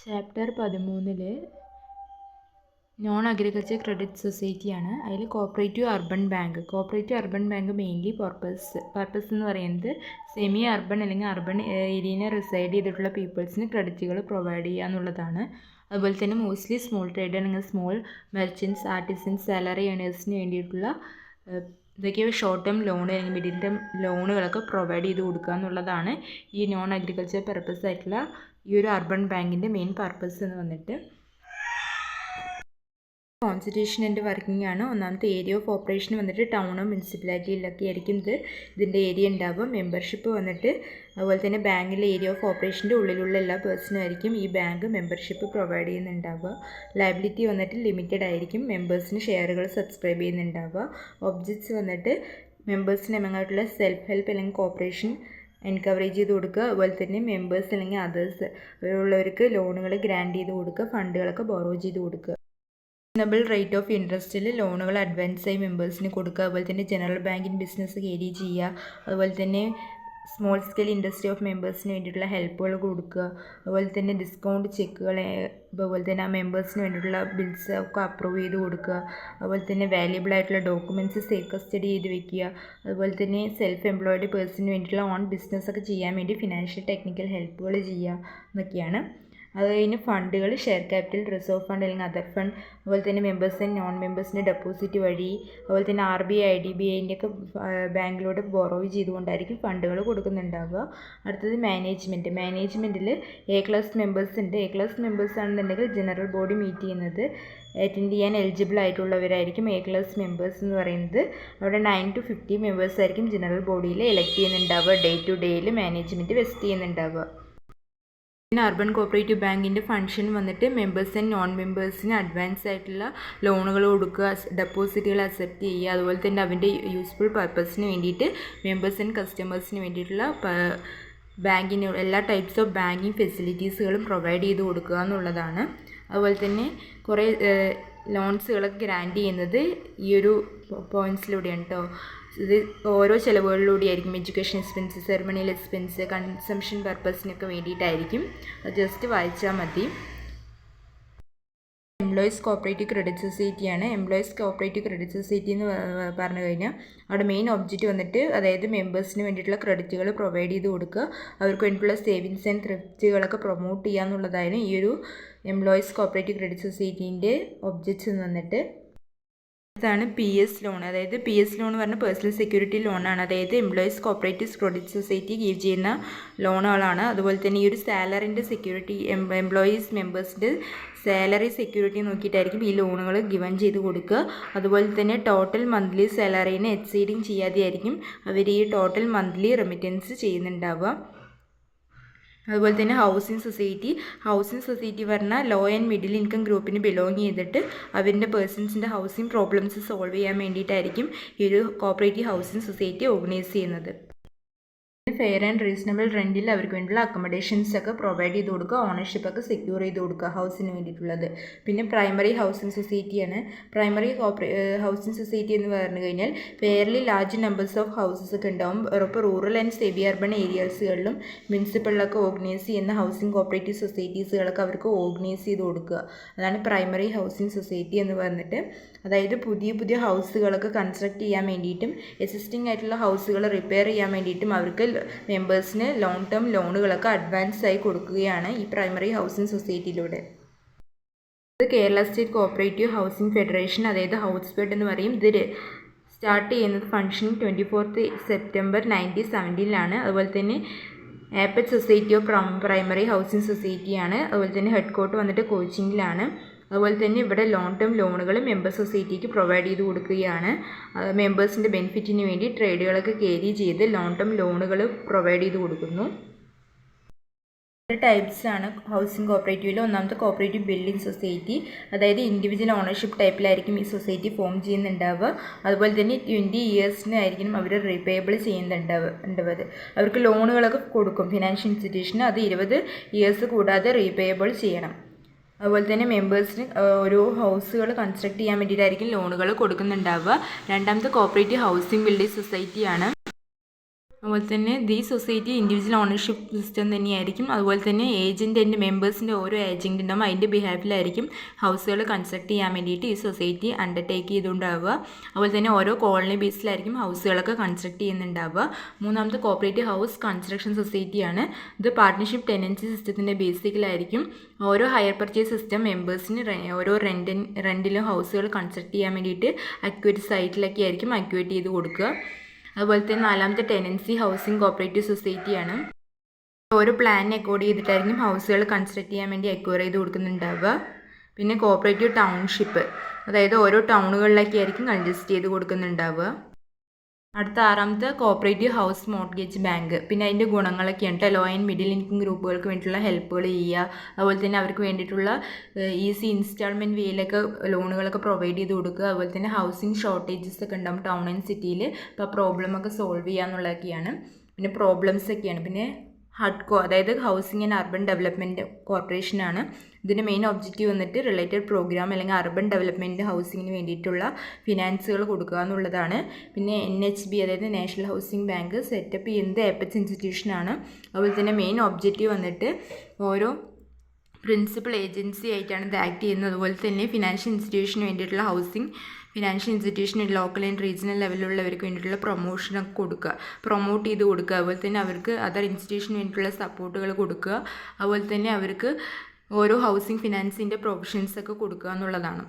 Chapter 13 non agriculture credit സൊസൈറ്റിയാണ്. അതിൽ cooperative urban bank mainly purpose എന്ന് പറയുന്നത് സെമി അർബൻ അല്ലെങ്കിൽ അർബൻ ഏരിയയിൽ റിസൈഡ് ചെയ്തിട്ടുള്ള പീപ്പിൾസിന് ക്രെഡിറ്റുകൾ പ്രൊവൈഡ് ചെയ്യുക എന്നുള്ളതാണ്. അതുപോലെ തന്നെ മോസ്റ്റ്ലി സ്മോൾ ട്രേഡർ അല്ലെങ്കിൽ സ്മോൾ മെർച്ചൻസ്, ആർട്ടിസൻസ്, സാലറി ഏണേഴ്സിന് വേണ്ടിയിട്ടുള്ള ഇതൊക്കെ ഷോർട്ട് ടേം ലോൺ അല്ലെങ്കിൽ മിഡിൽ ടേം ലോണുകളൊക്കെ പ്രൊവൈഡ് ചെയ്ത് കൊടുക്കുക എന്നുള്ളതാണ് ഈ നോൺ അഗ്രികൾച്ചർ പർപ്പസ് ആയിട്ടുള്ള ഈ ഒരു അർബൻ ബാങ്കിൻ്റെ മെയിൻ പർപ്പസ് എന്ന് വന്നിട്ട്. കോൺസ്റ്റിറ്റ്യൂഷൻ ആൻഡ് വർക്കിംഗ് ആണ്. ഒന്നാമത്തെ ഏരിയ ഓഫ് ഓപ്പറേഷൻ വന്നിട്ട് ടൗണോ മുനിസിപ്പാലിറ്റിയിലൊക്കെ ആയിരിക്കും ഇതിൻ്റെ ഏരിയ ഉണ്ടാവുക. മെമ്പർഷിപ്പ് വന്നിട്ട് അതുപോലെ തന്നെ ബാങ്കിലെ ഏരിയ ഓഫ് ഓപ്പറേഷൻ്റെ ഉള്ളിലുള്ള എല്ലാ പേഴ്സണും ആയിരിക്കും ഈ ബാങ്ക് മെമ്പർഷിപ്പ് പ്രൊവൈഡ് ചെയ്യുന്നുണ്ടാവുക. ലയബിലിറ്റി വന്നിട്ട് ലിമിറ്റഡ് ആയിരിക്കും. മെമ്പേഴ്സിന് ഷെയറുകൾ സബ്സ്ക്രൈബ് ചെയ്യുന്നുണ്ടാവുക. ഒബ്ജക്ട്സ് വന്നിട്ട് മെമ്പേഴ്സിന് എമങ്ങായിട്ടുള്ള സെൽഫ് ഹെൽപ്പ് അല്ലെങ്കിൽ കോപ്പറേഷൻ എൻകറേജ് ചെയ്ത് കൊടുക്കുക. അതുപോലെ തന്നെ മെമ്പേഴ്സ് അല്ലെങ്കിൽ അതേഴ്സ് ഉള്ളവർക്ക് ലോണുകൾ ഗ്രാൻഡ് ചെയ്ത് കൊടുക്കുക, ഫണ്ടുകളൊക്കെ ബോറോ ചെയ്ത് കൊടുക്കുക. റീസണബിൾ റേറ്റ് ഓഫ് ഇൻട്രസ്റ്റിൽ ലോണുകൾ അഡ്വാൻസായി മെമ്പേഴ്സിന് കൊടുക്കുക. അതുപോലെ തന്നെ ജനറൽ ബാങ്കിങ് ബിസിനസ് ക്യാരി ചെയ്യുക. അതുപോലെ തന്നെ സ്മോൾ സ്കെയിൽ ഇൻഡസ്ട്രി ഓഫ് മെമ്പേഴ്സിന് വേണ്ടിയിട്ടുള്ള ഹെൽപ്പുകൾ കൊടുക്കുക. അതുപോലെ തന്നെ ഡിസ്കൗണ്ട് ചെക്കുകൾ, അതുപോലെ തന്നെ ആ മെമ്പേഴ്സിന് വേണ്ടിയിട്ടുള്ള ബിൽസ് ഒക്കെ അപ്രൂവ് ചെയ്ത് കൊടുക്കുക. അതുപോലെ തന്നെ വാല്യുബിൾ ആയിട്ടുള്ള ഡോക്യുമെൻറ്റ്സ് സേഫ് കസ്റ്റഡി ചെയ്ത് വെക്കുക. അതുപോലെ തന്നെ സെൽഫ് എംപ്ലോയിഡ് പേഴ്സണിന് വേണ്ടിയിട്ടുള്ള ഓൺ ബിസിനസ്സൊക്കെ ചെയ്യാൻ വേണ്ടി ഫിനാൻഷ്യൽ ടെക്നിക്കൽ ഹെൽപ്പുകൾ ചെയ്യുക എന്നൊക്കെയാണ്. അത് കഴിഞ്ഞ് ഫണ്ടുകൾ ഷെയർ ക്യാപിറ്റൽ, റിസർവ് ഫണ്ട് അല്ലെങ്കിൽ അതർ ഫണ്ട്, അതുപോലെ തന്നെ മെമ്പേഴ്സ് ആൻഡ് നോൺ മെമ്പേഴ്സിൻ്റെ ഡെപ്പോസിറ്റ് വഴി, അതുപോലെ തന്നെ RBI IDBIൻ്റെ ഒക്കെ ബാങ്കിലൂടെ ബോറോ ചെയ്തുകൊണ്ടായിരിക്കും ഫണ്ടുകൾ കൊടുക്കുന്നുണ്ടാവുക. അടുത്തത് മാനേജ്മെൻറ്റിൽ A ക്ലാസ് മെമ്പേഴ്സ് ഉണ്ട്. A ക്ലാസ് മെമ്പേഴ്സ് ആണെന്നുണ്ടെങ്കിൽ ജനറൽ ബോഡി മീറ്റ് ചെയ്യുന്നത് അറ്റൻഡ് ചെയ്യാൻ എലിജിബിൾ ആയിട്ടുള്ളവരായിരിക്കും A ക്ലാസ് മെമ്പേഴ്സ് എന്ന് പറയുന്നത്. അവിടെ 9 to 50 മെമ്പേഴ്സ് ആയിരിക്കും ജനറൽ ബോഡിയിൽ എലക്ട് ചെയ്യുന്നുണ്ടാവുക. ഡേ ടു ഡേയിൽ മാനേജ്മെൻറ്റ് വെസ്റ്റ് ചെയ്യുന്നുണ്ടാവുക. പിന്നെ അർബൻ കോപ്പറേറ്റീവ് ബാങ്കിൻ്റെ ഫംഗ്ഷൻ വന്നിട്ട് മെമ്പേഴ്സ് ആൻഡ് നോൺ മെമ്പേഴ്സിന് അഡ്വാൻസ് ആയിട്ടുള്ള ലോണുകൾ കൊടുക്കുക, ഡെപ്പോസിറ്റുകൾ അക്സെപ്റ്റ് ചെയ്യുക. അതുപോലെ തന്നെ അതിൻ്റെ യൂസ്ഫുൾ പർപ്പസിന് വേണ്ടിയിട്ട് മെമ്പേഴ്സ് ആൻഡ് കസ്റ്റമേഴ്സിന് വേണ്ടിയിട്ടുള്ള ബാങ്കിന് എല്ലാ ടൈപ്സ് ഓഫ് ബാങ്കിങ് ഫെസിലിറ്റീസുകളും പ്രൊവൈഡ് ചെയ്ത് കൊടുക്കുക എന്നുള്ളതാണ്. അതുപോലെ തന്നെ കുറേ ലോൺസുകളൊക്കെ ഗ്രാൻഡ് ചെയ്യുന്നത് ഈ ഒരു പോയിൻറ്റ്സിലൂടെയാണ് കേട്ടോ. ഇത് ഓരോ ചിലവുകളിലൂടെയായിരിക്കും. Education expense, ceremonial expense, consumption പർപ്പസിനൊക്കെ വേണ്ടിയിട്ടായിരിക്കും. അത് ജസ്റ്റ് വായിച്ചാൽ മതി. എംപ്ലോയീസ് കോപ്പറേറ്റീവ് ക്രെഡിറ്റ് സൊസൈറ്റിയാണ്. എംപ്ലോയീസ് കോപ്പറേറ്റീവ് ക്രെഡിറ്റ് സൊസൈറ്റി എന്ന് പറഞ്ഞു കഴിഞ്ഞാൽ അവിടെ മെയിൻ ഒബ്ജക്റ്റ് വന്നിട്ട് അതായത് മെമ്പേഴ്സിന് വേണ്ടിയിട്ടുള്ള ക്രെഡിറ്റുകൾ പ്രൊവൈഡ് ചെയ്ത് കൊടുക്കുക, അവർക്ക് വേണ്ടിയിട്ടുള്ള സേവിങ്സ് ആൻഡ് ത്രിഫ്റ്റുകളൊക്കെ പ്രൊമോട്ട് ചെയ്യുക എന്നുള്ളതായിരുന്നു ഈ ഒരു എംപ്ലോയീസ് കോപ്പറേറ്റീവ് ക്രെഡിറ്റ് സൊസൈറ്റീൻ്റെ ഒബ്ജക്ട്സ് വന്നിട്ട്. ഇതാണ് PS ലോൺ. അതായത് PS ലോൺ എന്ന് പറഞ്ഞാൽ പേഴ്സണൽ സെക്യൂരിറ്റി ലോണാണ്. അതായത് employees cooperative credit society give ചെയ്യുന്ന ലോണുകളാണ്. അതുപോലെ തന്നെ ഈ ഒരു സാലറിൻ്റെ സെക്യൂരിറ്റി എംപ്ലോയീസ് മെമ്പേഴ്സിൻ്റെ സാലറി സെക്യൂരിറ്റി നോക്കിയിട്ടായിരിക്കും ഈ ലോണുകൾ ഗിവൺ ചെയ്ത് കൊടുക്കുക. അതുപോലെ തന്നെ ടോട്ടൽ മന്ത്ലി സാലറീനെ എക്സീഡിങ് ചെയ്യാതെയായിരിക്കും അവർ ഈ ടോട്ടൽ മന്ത്ലി റെമിറ്റൻസ് ചെയ്യുന്നുണ്ടാവുക. അതുപോലെ തന്നെ ഹൗസിംഗ് സൊസൈറ്റി പറഞ്ഞാൽ ലോ ആൻഡ് മിഡിൽ ഇൻകം ഗ്രൂപ്പിന് ബിലോങ് ചെയ്തിട്ട് അവരുടെ പേഴ്സൺസിൻ്റെ ഹൗസിംഗ് പ്രോബ്ലംസ് സോൾവ് ചെയ്യാൻ വേണ്ടിയിട്ടായിരിക്കും ഈ ഒരു കോപ്പറേറ്റീവ് ഹൗസിംഗ് സൊസൈറ്റി ഓർഗനൈസ് ചെയ്യുന്നത്. ഫെയർ ആൻഡ് റീസണബിൾ റെൻറ്റിൽ അവർക്ക് വേണ്ടിയുള്ള അക്കോമഡേഷൻസ് ഒക്കെ പ്രൊവൈഡ് ചെയ്ത് കൊടുക്കുക, ഓണർഷിപ്പൊക്കെ സെക്യൂർ ചെയ്ത് കൊടുക്കുക ഹൗസിന് വേണ്ടിയിട്ടുള്ളത്. പിന്നെ പ്രൈമറി ഹൗസിംഗ് സൊസൈറ്റിയാണ്. ഹൗസിംഗ് സൊസൈറ്റി എന്ന് പറഞ്ഞു കഴിഞ്ഞാൽ fairly large numbers of houses ഒക്കെ ഉണ്ടാവും. ഇപ്പോൾ റൂറൽ ആൻഡ് സെമി അർബൺ ഏരിയാസുകളിലും മുനിസിപ്പലിലൊക്കെ ഓർഗനൈസ് ചെയ്യുന്ന ഹൗസിംഗ് കോപ്പറേറ്റീവ് സൊസൈറ്റീസുകളൊക്കെ അവർക്ക് ഓർഗനൈസ് ചെയ്ത് കൊടുക്കുക. അതാണ് പ്രൈമറി ഹൗസിംഗ് സൊസൈറ്റി എന്ന് പറഞ്ഞിട്ട്. അതായത് പുതിയ ഹൗസുകളൊക്കെ കൺസ്ട്രക്ട് ചെയ്യാൻ വേണ്ടിയിട്ടും എക്സിസ്റ്റിംഗ് ആയിട്ടുള്ള ഹൗസുകൾ റിപ്പയർ ചെയ്യാൻ വേണ്ടിയിട്ടും അവർക്ക് മെമ്പേഴ്സിന് ലോങ് ടേം ലോണുകളൊക്കെ അഡ്വാൻസ് ആയി കൊടുക്കുകയാണ് ഈ പ്രൈമറി ഹൗസിംഗ് സൊസൈറ്റിയിലൂടെ. ഇത് Kerala state cooperative housing federation, അതായത് ഹൗസ് ഫെഡ് എന്ന് പറയും. ഇത് സ്റ്റാർട്ട് ചെയ്യുന്നത് ഫംഗ്ഷൻ 24 സെപ്റ്റംബർ 1917 അതുപോലെ തന്നെ ആപ്പറ്റ് സൊസൈറ്റി ഓഫ് പ്രൈമറി ഹൗസിംഗ് സൊസൈറ്റിയാണ്. അതുപോലെ തന്നെ ഹെഡ് ക്വാർട്ടർ വന്നിട്ട് കോച്ചിങ്ങിലാണ്. അതുപോലെ തന്നെ ഇവിടെ ലോങ് ടേം ലോണുകൾ മെമ്പർ സൊസൈറ്റിക്ക് പ്രൊവൈഡ് ചെയ്ത് കൊടുക്കുകയാണ്. മെമ്പേഴ്സിൻ്റെ ബെനിഫിറ്റിന് വേണ്ടി ട്രേഡുകളൊക്കെ ക്യാരി ചെയ്ത് ലോങ് ടേം ലോണുകൾ പ്രൊവൈഡ് ചെയ്ത് കൊടുക്കുന്നു. ടൈപ്സ് ആണ് ഹൗസിംഗ് കോപ്പറേറ്റീവിൽ. ഒന്നാമത്തെ കോപ്പറേറ്റീവ് ബിൽഡിംഗ് സൊസൈറ്റി, അതായത് ഇൻഡിവിജ്വൽ ഓണർഷിപ്പ് ടൈപ്പിലായിരിക്കും ഈ സൊസൈറ്റി ഫോം ചെയ്യുന്നുണ്ടാവുക. അതുപോലെ തന്നെ 20 ഇയേഴ്സിനായിരിക്കും അവർ റീപേയബിൾ ചെയ്യുന്നുണ്ടാവുക. അവർക്ക് ലോണുകളൊക്കെ കൊടുക്കും ഫിനാൻഷ്യൽ ഇൻസ്റ്റിറ്റ്യൂഷന്. അത് 20 ഇയേഴ്സ് കൂടാതെ റീപേയബിൾ ചെയ്യണം. അതുപോലെ തന്നെ മെമ്പേഴ്സിന് ഓരോ ഹൗസുകൾ കൺസ്ട്രക്ട് ചെയ്യാൻ വേണ്ടിയിട്ടായിരിക്കും ലോണുകൾ കൊടുക്കുന്നുണ്ടാവുക. രണ്ടാമത്തെ കോപ്പറേറ്റീവ് ഹൗസിംഗ് ബിൽഡിംഗ് സൊസൈറ്റിയാണ്. അതുപോലെ തന്നെ the society individual ownership system തന്നെയായിരിക്കും. അതുപോലെ തന്നെ ഏജൻറ്റ് ആൻഡ് മെമ്പേഴ്സിൻ്റെ ഓരോ ഏജൻറ്റ് ഉണ്ടാകും. അതിൻ്റെ ബിഹാഫിലായിരിക്കും ഹൗസുകൾ കൺസ്ട്രക്ട് ചെയ്യാൻ വേണ്ടിയിട്ട് ഈ സൊസൈറ്റി അണ്ടർടേക്ക് ചെയ്തുകൊണ്ടാവുക. അതുപോലെ തന്നെ ഓരോ കോളനി ബേസിലായിരിക്കും ഹൗസുകളൊക്കെ കൺസ്ട്രക്ട് ചെയ്യുന്നുണ്ടാവുക. മൂന്നാമത്തെ കോപ്പറേറ്റീവ് ഹൗസ് കൺസ്ട്രക്ഷൻ സൊസൈറ്റിയാണ്. ഇത് പാർട്ട്ണർഷിപ്പ് ടെനൻസി സിസ്റ്റത്തിൻ്റെ ബേസിക്കലായിരിക്കും. ഓരോ ഹയർ പർച്ചേസ് സിസ്റ്റം മെമ്പേഴ്സിന് ഓരോ റെൻറ്റിലും ഹൗസുകൾ കൺസ്ട്രക്ട് ചെയ്യാൻ വേണ്ടിയിട്ട് അക്വേറ്റ് സൈറ്റിലൊക്കെ ആയിരിക്കും അക്വേറ്റ് ചെയ്ത് കൊടുക്കുക. അതുപോലെ തന്നെ നാലാമത്തെ ടെനൻസി ഹൗസിംഗ് കോപ്പറേറ്റീവ് സൊസൈറ്റിയാണ്. ഓരോ പ്ലാനിന് അക്കോർഡ് ചെയ്തിട്ടായിരിക്കും ഹൗസുകൾ കൺസ്ട്രക്ട് ചെയ്യാൻ വേണ്ടി അക്വയർ ചെയ്ത് കൊടുക്കുന്നുണ്ടാവുക. പിന്നെ കോപ്പറേറ്റീവ് ടൗൺഷിപ്പ്, അതായത് ഓരോ ടൗണുകളിലൊക്കെ ആയിരിക്കും കൺജസ്റ്റ് ചെയ്ത് കൊടുക്കുന്നുണ്ടാവുക. അടുത്ത ആറാമത്തെ കോപ്പറേറ്റീവ് ഹൗസ് മോർട്ട്ഗേജ് ബാങ്ക്. പിന്നെ അതിൻ്റെ ഗുണങ്ങളൊക്കെയാണ് ലോ ആൻഡ് മിഡിൽ ഇൻകം ഗ്രൂപ്പുകൾക്ക് വേണ്ടിയിട്ടുള്ള ഹെൽപ്പുകൾ ചെയ്യുക. അതുപോലെ തന്നെ അവർക്ക് വേണ്ടിയിട്ടുള്ള ഈസി ഇൻസ്റ്റാൾമെൻറ്റ് വേയിലൊക്കെ ലോണുകളൊക്കെ പ്രൊവൈഡ് ചെയ്ത് കൊടുക്കുക. അതുപോലെ തന്നെ ഹൗസിംഗ് ഷോർട്ടേജസ് ഒക്കെ ഉണ്ടാകും ടൗൺ ആൻഡ് സിറ്റിയിൽ. അപ്പോൾ പ്രോബ്ലമൊക്കെ സോൾവ് ചെയ്യുക എന്നുള്ളതൊക്കെയാണ്. പിന്നെ പ്രോബ്ലംസ് ഒക്കെയാണ്. പിന്നെ ഹഡ്കോ, അതായത് ഹൗസിംഗ് ആൻഡ് അർബൻ ഡെവലപ്മെൻറ്റ് കോർപ്പറേഷനാണ്. ഇതിൻ്റെ മെയിൻ ഒബ്ജക്റ്റീവ് വന്നിട്ട് റിലേറ്റഡ് പ്രോഗ്രാം അല്ലെങ്കിൽ അർബൻ ഡെവലപ്മെൻറ്റ് ഹൗസിങ്ങിന് വേണ്ടിയിട്ടുള്ള ഫിനാൻസുകൾ കൊടുക്കുക എന്നുള്ളതാണ്. പിന്നെ NHB, അതായത് നാഷണൽ ഹൗസിംഗ് ബാങ്ക് സെറ്റപ്പ് ചെയ്യുന്നത് എപെക്സ് ഇൻസ്റ്റിറ്റ്യൂഷനാണ്. അതുപോലെ തന്നെ മെയിൻ ഒബ്ജക്റ്റീവ് വന്നിട്ട് ഓരോ പ്രിൻസിപ്പൽ ഏജൻസി ആയിട്ടാണ് ഇത് ആക്ട് ചെയ്യുന്നത്. അതുപോലെ തന്നെ ഫിനാൻഷ്യൽ ഇൻസ്റ്റിറ്റ്യൂഷന് വേണ്ടിയിട്ടുള്ള housing financial institution local and regional ലെവലിലുള്ളവർക്ക് വേണ്ടിയിട്ടുള്ള പ്രൊമോഷനൊക്കെ കൊടുക്കുക, പ്രൊമോട്ട് ചെയ്ത് കൊടുക്കുക. അതുപോലെ തന്നെ അവർക്ക് അതർ ഇൻസ്റ്റിറ്റ്യൂഷന് വേണ്ടിയിട്ടുള്ള സപ്പോർട്ടുകൾ കൊടുക്കുക. അതുപോലെ തന്നെ അവർക്ക് ഓരോ ഹൗസിംഗ് ഫിനാൻസിൻ്റെ പ്രൊവിഷൻസൊക്കെ കൊടുക്കുക എന്നുള്ളതാണ്.